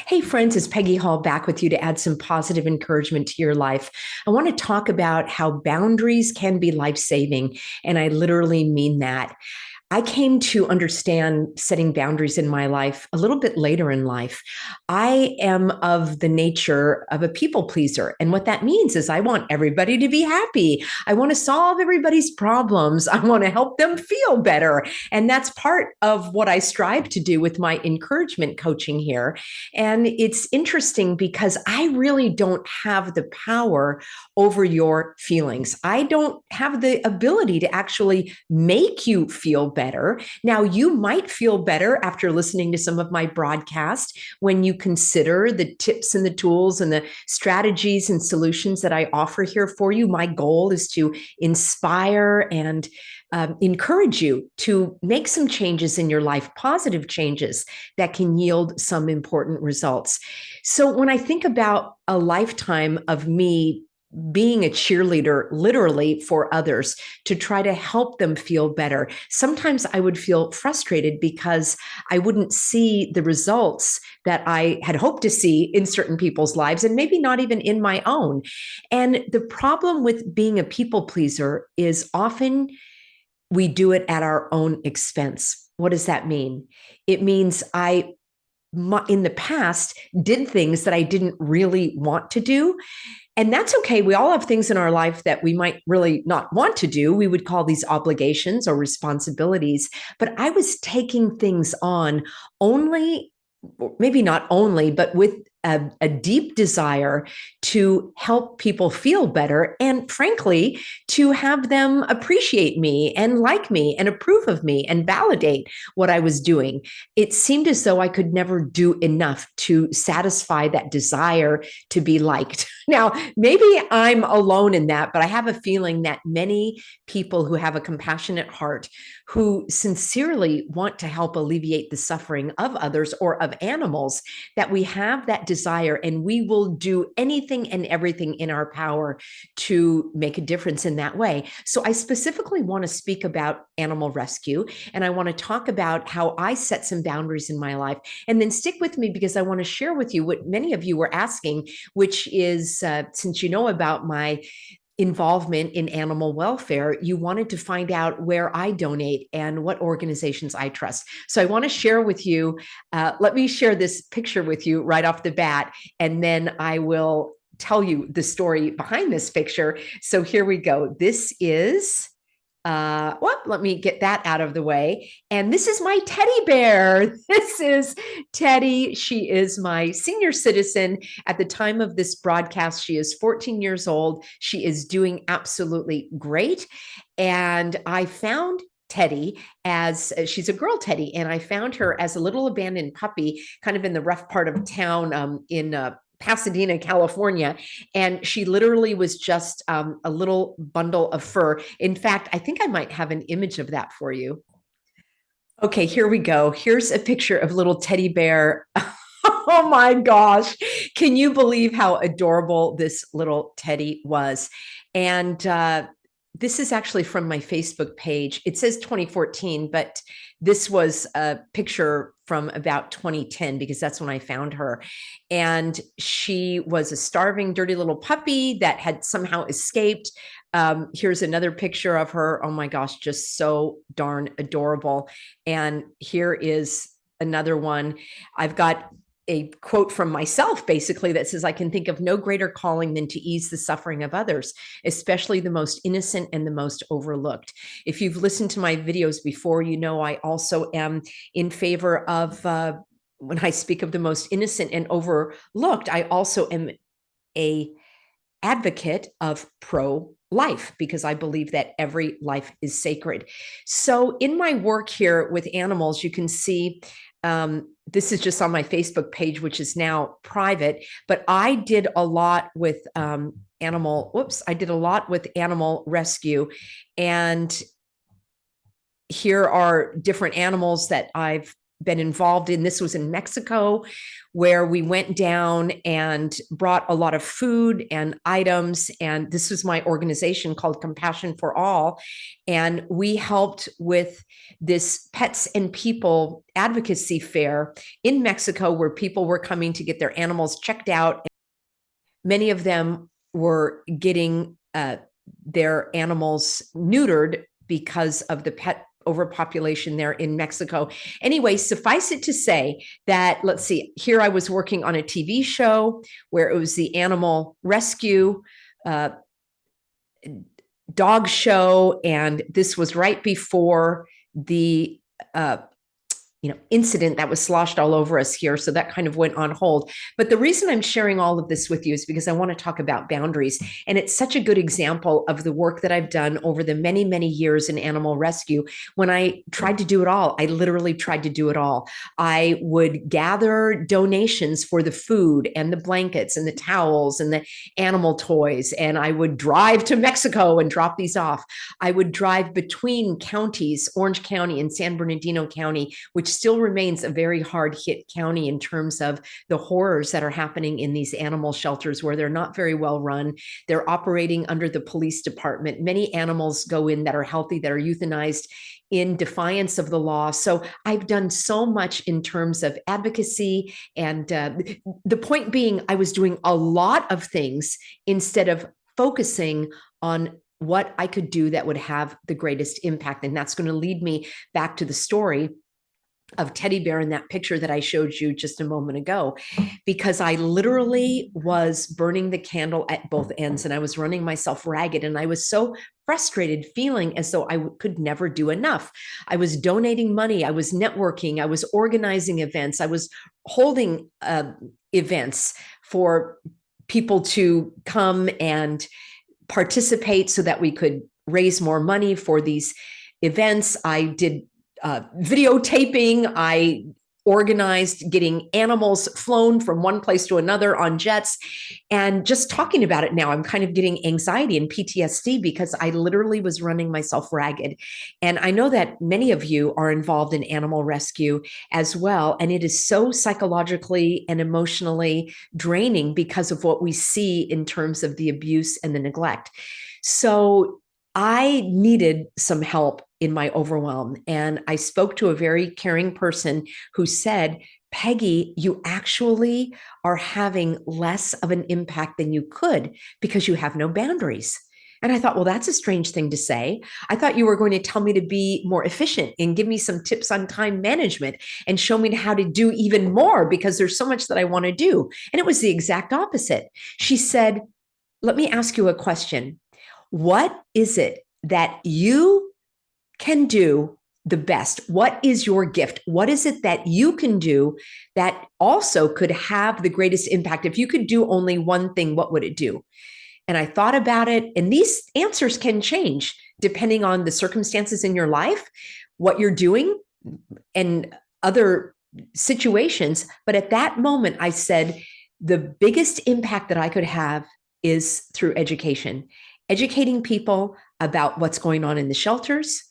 Hey, friends, it's Peggy Hall back with you to add some positive encouragement to your life. I want to talk about how boundaries can be life saving, and I literally mean that. I came to understand setting boundaries in my life a little bit later in life. I am of the nature of a people pleaser. And what that means is I want everybody to be happy. I want to solve everybody's problems. I want to help them feel better. And that's part of what I strive to do with my encouragement coaching here. And it's interesting because I really don't have the power over your feelings. I don't have the ability to actually make you feel better. Now, you might feel better after listening to some of my broadcast when you consider the tips and the tools and the strategies and solutions that I offer here for you. My goal is to inspire and encourage you to make some changes in your life, positive changes that can yield some important results. So, when I think about a lifetime of me being a cheerleader literally for others to try to help them feel better, sometimes I would feel frustrated because I wouldn't see the results that I had hoped to see in certain people's lives and maybe not even in my own. And the problem with being a people pleaser is often we do it at our own expense. What does that mean? It means in the past, did things that I didn't really want to do. And that's okay. We all have things in our life that we might really not want to do. We would call these obligations or responsibilities. But I was taking things on only, maybe not only, but with a deep desire to help people feel better and, frankly, to have them appreciate me and like me and approve of me and validate what I was doing. It seemed as though I could never do enough to satisfy that desire to be liked. Now, maybe I'm alone in that, but I have a feeling that many people who have a compassionate heart, who sincerely want to help alleviate the suffering of others or of animals, that we have that desire and we will do anything and everything in our power to make a difference in that way. So I specifically want to speak about animal rescue, and I want to talk about how I set some boundaries in my life. And then stick with me because I want to share with you what many of you were asking, which is since you know about my involvement in animal welfare, you wanted to find out where I donate and what organizations I trust. So I want to share with you, let me share this picture with you right off the bat, and then I will tell you the story behind this picture. So here we go. This is let me get that out of the way. And this is my teddy bear. This is Teddy. She is my senior citizen. At the time of this broadcast, she is 14 years old. She is doing absolutely great. And I found Teddy as she's a girl Teddy, and I found her as a little abandoned puppy, kind of in the rough part of town in Pasadena, California. And she literally was just a little bundle of fur. In fact, I think I might have an image of that for you. Okay, here we go. Here's a picture of little teddy bear. Oh my gosh. Can you believe how adorable this little teddy was? And this is actually from my Facebook page. It says 2014, but this was a picture from about 2010 because that's when I found her. And she was a starving, dirty little puppy that had somehow escaped. Here's another picture of her. Oh my gosh, just so darn adorable. And here is another one. I've got a quote from myself, basically, that says, I can think of no greater calling than to ease the suffering of others, especially the most innocent and the most overlooked. If you've listened to my videos before, you know I also am in favor of, when I speak of the most innocent and overlooked, I also am a advocate of pro-life because I believe that every life is sacred. So in my work here with animals, you can see this is just on my Facebook page, which is now private, but I did a lot with I did a lot with animal rescue. And here are different animals that I've been involved in. This was in Mexico, where we went down and brought a lot of food and items. And this was my organization called Compassion for All. And we helped with this Pets and People advocacy fair in Mexico, where people were coming to get their animals checked out. Many of them were getting their animals neutered because of the pet overpopulation there in Mexico. Anyway, suffice it to say that, let's see, here I was working on a TV show where it was the animal rescue dog show, and this was right before the incident that was sloshed all over us here. So that kind of went on hold. But the reason I'm sharing all of this with you is because I want to talk about boundaries. And it's such a good example of the work that I've done over the many, many years in animal rescue. When I tried to do it all, I literally tried to do it all. I would gather donations for the food and the blankets and the towels and the animal toys. And I would drive to Mexico and drop these off. I would drive between counties, Orange County and San Bernardino County, which still remains a very hard hit county in terms of the horrors that are happening in these animal shelters, where they're not very well run. They're operating under the police department. Many animals go in that are healthy, that are euthanized in defiance of the law. So I've done so much in terms of advocacy. And the point being, I was doing a lot of things instead of focusing on what I could do that would have the greatest impact. And that's going to lead me back to the story of Teddy Bear in that picture that I showed you just a moment ago, because I literally was burning the candle at both ends, and I was running myself ragged, and I was so frustrated, feeling as though I could never do enough. I was donating money, I was networking, I was organizing events, I was holding events for people to come and participate so that we could raise more money for these events. I did videotaping. I organized getting animals flown from one place to another on jets. And just talking about it now, I'm kind of getting anxiety and PTSD because I literally was running myself ragged. And I know that many of you are involved in animal rescue as well. And it is so psychologically and emotionally draining because of what we see in terms of the abuse and the neglect. So I needed some help in my overwhelm. And I spoke to a very caring person who said, Peggy, you actually are having less of an impact than you could because you have no boundaries. And I thought, well, that's a strange thing to say. I thought you were going to tell me to be more efficient and give me some tips on time management and show me how to do even more because there's so much that I want to do. And it was the exact opposite. She said, let me ask you a question. What is it that you can do the best? What is your gift? What is it that you can do that also could have the greatest impact? If you could do only one thing, what would it do? And I thought about it, and these answers can change depending on the circumstances in your life, what you're doing, and other situations. But at that moment, I said, the biggest impact that I could have is through education. Educating people about what's going on in the shelters,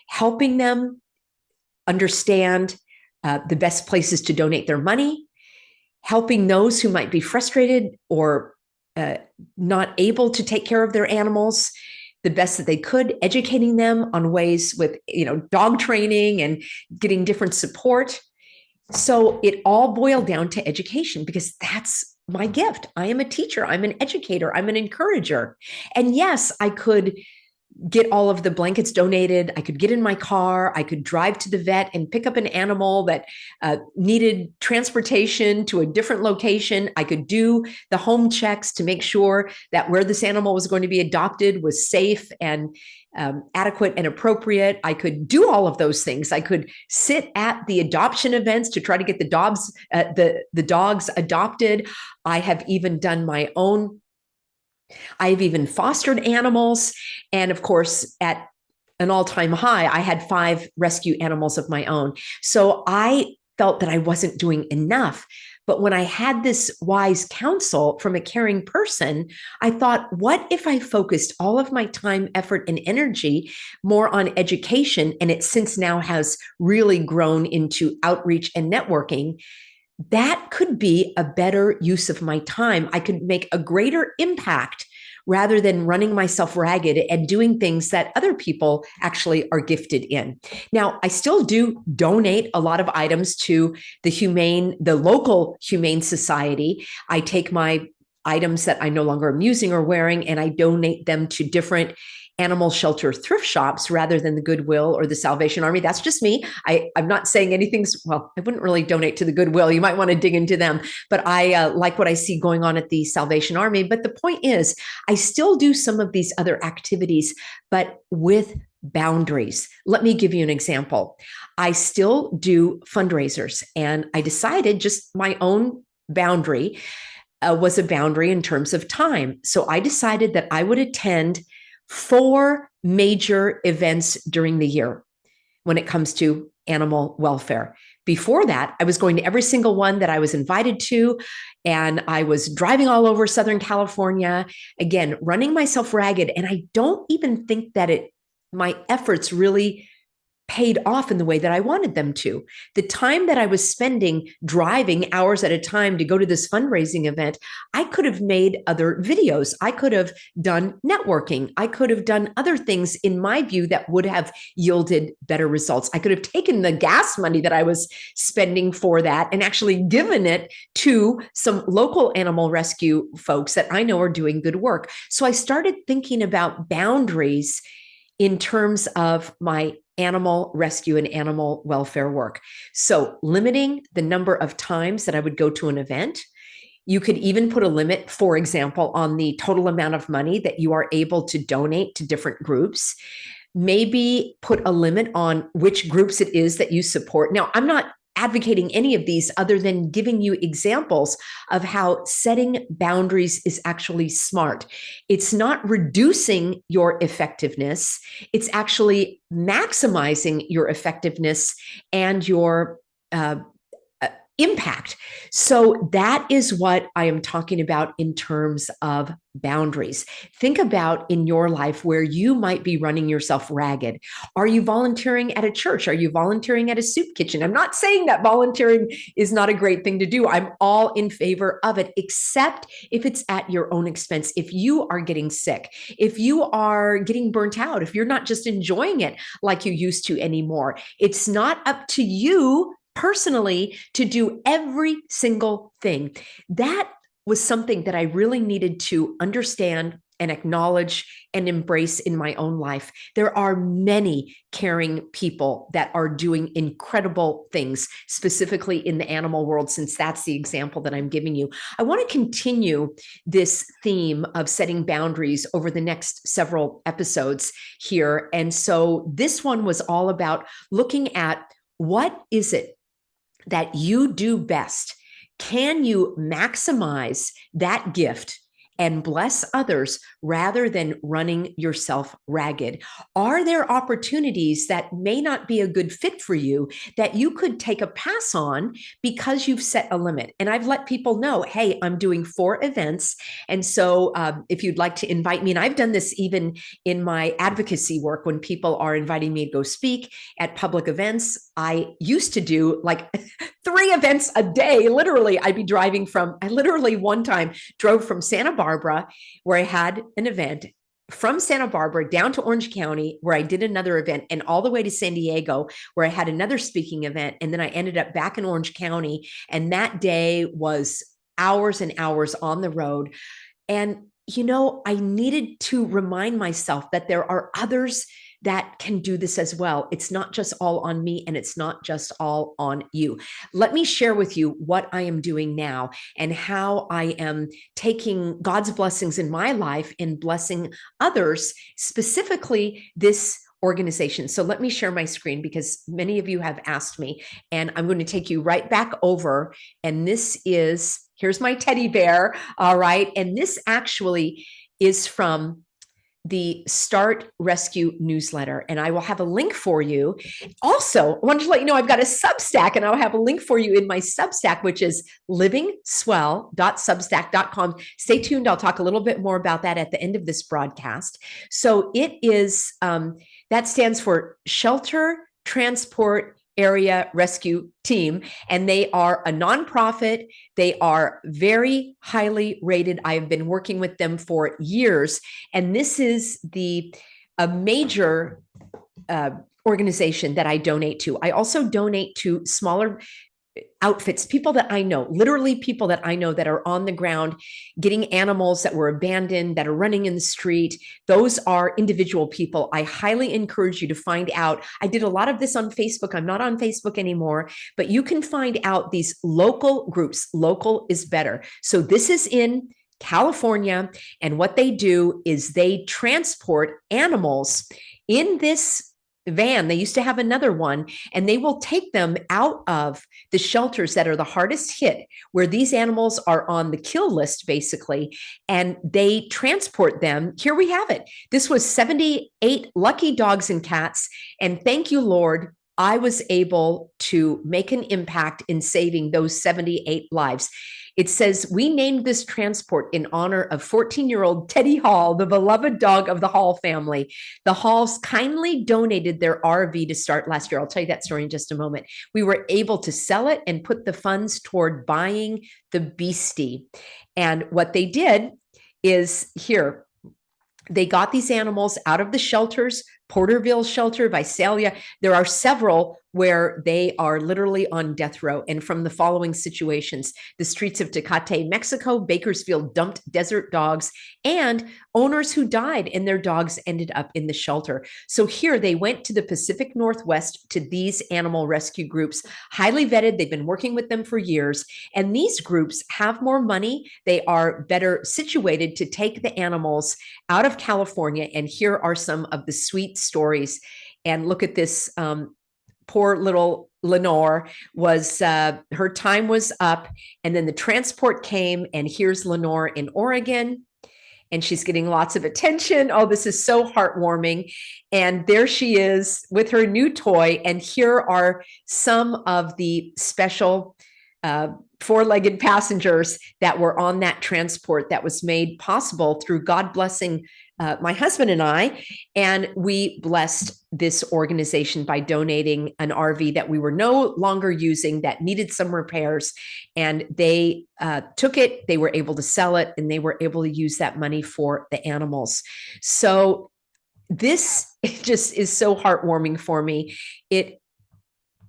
helping them understand the best places to donate their money, helping those who might be frustrated or not able to take care of their animals the best that they could, educating them on ways with, dog training and getting different support. So it all boiled down to education because that's my gift. I am a teacher. I'm an educator. I'm an encourager. And yes, I could get all of the blankets donated. I could get in my car. I could drive to the vet and pick up an animal that needed transportation to a different location. I could do the home checks to make sure that where this animal was going to be adopted was safe and adequate and appropriate. I could do all of those things. I could sit at the adoption events to try to get the dogs adopted. I have even done my own. I've even fostered animals. And of course, at an all-time high, I had 5 rescue animals of my own. So I felt that I wasn't doing enough. But when I had this wise counsel from a caring person, I thought, what if I focused all of my time, effort, and energy more on education? And it since now has really grown into outreach and networking. That could be a better use of my time. I could make a greater impact rather than running myself ragged and doing things that other people actually are gifted in. Now, I still do donate a lot of items to the local humane society. I take my items that I no longer am using or wearing, and I donate them to different animal shelter thrift shops rather than the Goodwill or the Salvation Army. That's just me. I'm not saying anything's, well, I wouldn't really donate to the Goodwill. You might want to dig into them, but I like what I see going on at the Salvation Army. But the point is, I still do some of these other activities, but with boundaries. Let me give you an example. I still do fundraisers, and I decided just my own boundary was a boundary in terms of time. So I decided that I would attend 4 major events during the year when it comes to animal welfare. Before that, I was going to every single one that I was invited to, and I was driving all over Southern California, again, running myself ragged. And I don't even think that my efforts really paid off in the way that I wanted them to. The time that I was spending driving hours at a time to go to this fundraising event, I could have made other videos. I could have done networking. I could have done other things, in my view, that would have yielded better results. I could have taken the gas money that I was spending for that and actually given it to some local animal rescue folks that I know are doing good work. So I started thinking about boundaries in terms of my animal rescue and animal welfare work. So limiting the number of times that I would go to an event. You could even put a limit, for example, on the total amount of money that you are able to donate to different groups. Maybe put a limit on which groups it is that you support. Now, I'm not advocating any of these other than giving you examples of how setting boundaries is actually smart. It's not reducing your effectiveness, it's actually maximizing your effectiveness and your impact. So that is what I am talking about in terms of boundaries. Think about in your life where you might be running yourself ragged. Are you volunteering at a church? Are you volunteering at a soup kitchen? I'm not saying that volunteering is not a great thing to do. I'm all in favor of it, except if it's at your own expense. If you are getting sick, if you are getting burnt out, if you're not just enjoying it like you used to anymore, it's not up to you personally to do every single thing. That was something that I really needed to understand and acknowledge and embrace in my own life. There are many caring people that are doing incredible things, specifically in the animal world, since that's the example that I'm giving you. I want to continue this theme of setting boundaries over the next several episodes here. And so this one was all about looking at what is it that you do best? Can you maximize that gift and bless others rather than running yourself ragged? Are there opportunities that may not be a good fit for you that you could take a pass on because you've set a limit? And I've let people know, hey, I'm doing 4 events. And so if you'd like to invite me, and I've done this even in my advocacy work when people are inviting me to go speak at public events, I used to do like 3 events a day. Literally, I literally one time drove from Santa Barbara, where I had an event, from Santa Barbara down to Orange County, where I did another event, and all the way to San Diego, where I had another speaking event. And then I ended up back in Orange County. And that day was hours and hours on the road. And, I needed to remind myself that there are others that can do this as well. It's not just all on me, and it's not just all on you. Let me share with you what I am doing now and how I am taking God's blessings in my life and blessing others, specifically this organization. So let me share my screen because many of you have asked me, and I'm going to take you right back over. And here's my teddy bear. All right. And this actually is from the Start Rescue newsletter, and I will have a link for you. Also, I wanted to let you know I've got a Substack, and I'll have a link for you in my Substack, which is livingswell.substack.com. Stay tuned. I'll talk a little bit more about that at the end of this broadcast. So it is, that stands for Shelter Transport Area Rescue Team, and they are a nonprofit. They are very highly rated. I have been working with them for years, and this is a major organization that I donate to. I also donate to smaller outfits, people that I know, literally people that I know that are on the ground getting animals that were abandoned, that are running in the street. Those are individual people. I highly encourage you to find out. I did a lot of this on Facebook. I'm not on Facebook anymore, but you can find out these local groups. Local is better. So this is in California, and what they do is they transport animals in this van. They used to have another one, and they will take them out of the shelters that are the hardest hit, where these animals are on the kill list, basically, and they transport them. Here we have it. This was 78 lucky dogs and cats, and thank you, Lord, I was able to make an impact in saving those 78 lives. It says, we named this transport in honor of 14-year-old Peggy Hall, the beloved dog of the Hall family. The Halls kindly donated their RV to Start last year. I'll tell you that story in just a moment. We were able to sell it and put the funds toward buying the beastie. And what they did is here, they got these animals out of the shelters, Porterville Shelter, Visalia. There are several where they are literally on death row. And from the following situations: the streets of Tecate, Mexico, Bakersfield dumped desert dogs, and owners who died and their dogs ended up in the shelter. So here they went to the Pacific Northwest to these animal rescue groups, highly vetted. They've been working with them for years. And these groups have more money. They are better situated to take the animals out of California. And here are some of the sweet stories. And look at this. Poor little Lenore was, her time was up, and then the transport came, and here's Lenore in Oregon, and she's getting lots of attention. Oh, this is so heartwarming. And there she is with her new toy. And here are some of the special four-legged passengers that were on that transport that was made possible through God blessing my husband and I. And we blessed this organization by donating an RV that we were no longer using, that needed some repairs. And they took it, they were able to sell it, and they were able to use that money for the animals. So this just is so heartwarming for me.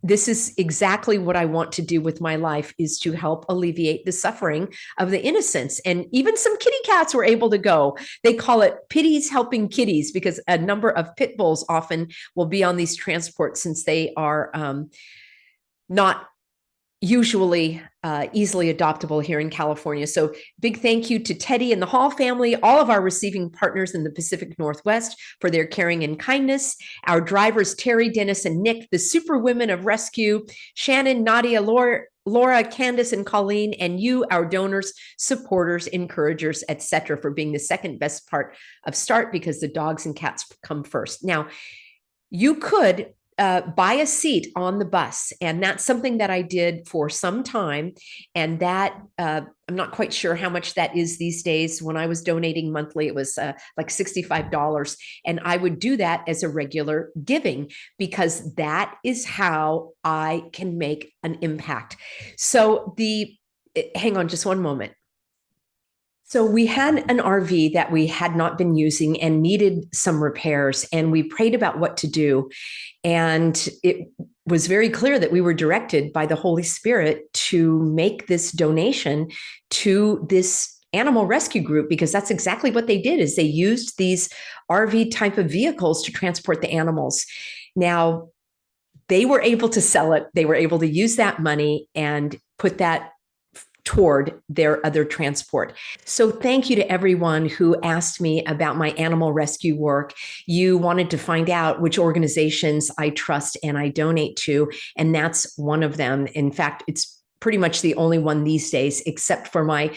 This is exactly what I want to do with my life, is to help alleviate the suffering of the innocents. And even some kitty cats were able to go. They call it Pitties Helping Kitties, because a number of pit bulls often will be on these transports, since they are not usually easily adoptable here in California. So big thank you to Teddy and the Hall family, all of our receiving partners in the Pacific Northwest for their caring and kindness, our drivers, Terry, Dennis, and Nick, the super women of rescue, Shannon, Nadia, Laura, Candace, and Colleen, and you, our donors, supporters, encouragers, etc., for being the second best part of Start, because the dogs and cats come first. Now, you could buy a seat on the bus. And that's something that I did for some time. And that, I'm not quite sure how much that is these days. When I was donating monthly, it was like $65. And I would do that as a regular giving, because that is how I can make an impact. So hang on just one moment. So we had an RV that we had not been using and needed some repairs, and we prayed about what to do. And it was very clear that we were directed by the Holy Spirit to make this donation to this animal rescue group, because that's exactly what they did, is they used these RV type of vehicles to transport the animals. Now, they were able to sell it. They were able to use that money and put that toward their other transport. So thank you to everyone who asked me about my animal rescue work. You wanted to find out which organizations I trust and I donate to, and that's one of them. In fact, it's pretty much the only one these days, except for my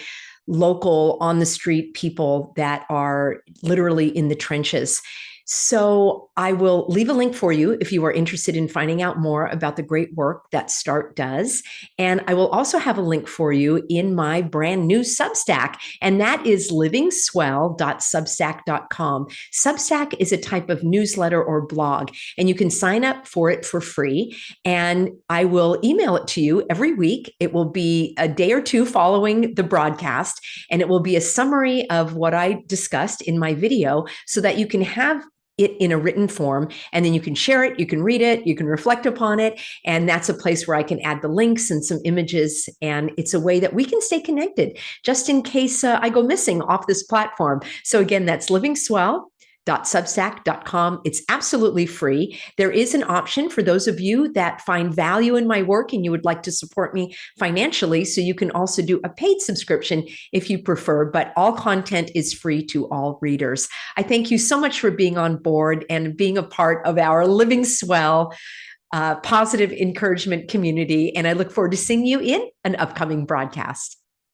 local, on the street people that are literally in the trenches. So I will leave a link for you if you are interested in finding out more about the great work that START does. And I will also have a link for you in my brand new Substack, and that is livingswell.substack.com. Substack is a type of newsletter or blog, and you can sign up for it for free. And I will email it to you every week. It will be a day or two following the broadcast, and it will be a summary of what I discussed in my video so that you can have it in a written form, and then you can share it, you can read it, you can reflect upon it. And that's a place where I can add the links and some images. And it's a way that we can stay connected just in case I go missing off this platform. So again, that's livingswell.substack.com. It's absolutely free. There is an option for those of you that find value in my work and you would like to support me financially. So you can also do a paid subscription if you prefer, but all content is free to all readers. I thank you so much for being on board and being a part of our Living Swell positive encouragement community. And I look forward to seeing you in an upcoming broadcast.